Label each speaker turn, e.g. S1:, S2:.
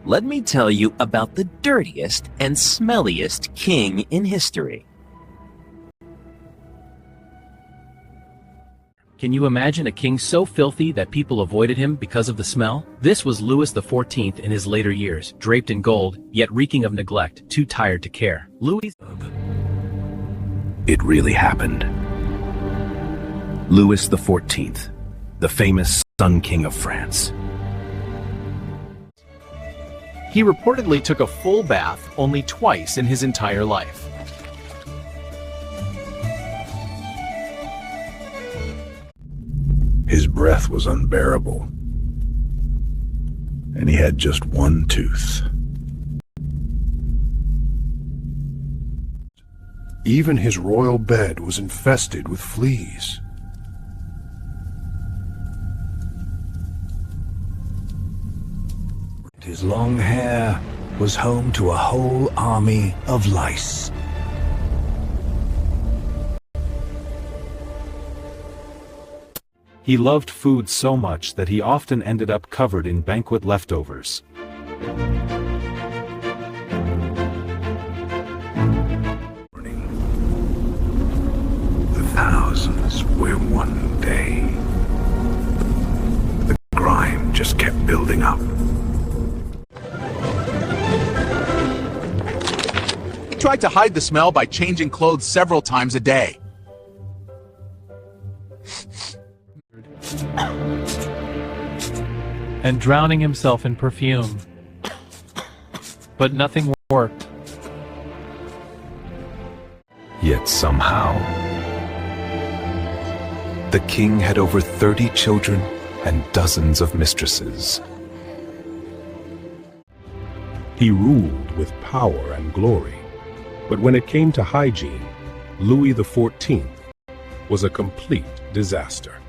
S1: Let me tell you about the dirtiest and smelliest king in history.
S2: Can you imagine a king so filthy that people avoided him because of the smell? This was Louis XIV in his later years, draped in gold, yet reeking of neglect, too tired to care. Louis...
S3: It really happened. Louis XIV, the famous Sun King of France.
S4: He reportedly took a full bath only twice in his entire life.
S5: His breath was unbearable, and he had just one tooth. Even his royal bed was infested with fleas. His long hair was home to a whole army of lice.
S6: He loved food so much that he often ended up covered in banquet leftovers.
S5: The thousands were one day. The grime just kept building up.
S7: He tried to hide the smell by changing clothes several times a day.
S8: And drowning himself in perfume. But nothing worked.
S3: Yet somehow, the king had over 30 children and dozens of mistresses.
S5: He ruled with power and glory, but when it came to hygiene, Louis XIV was a complete disaster.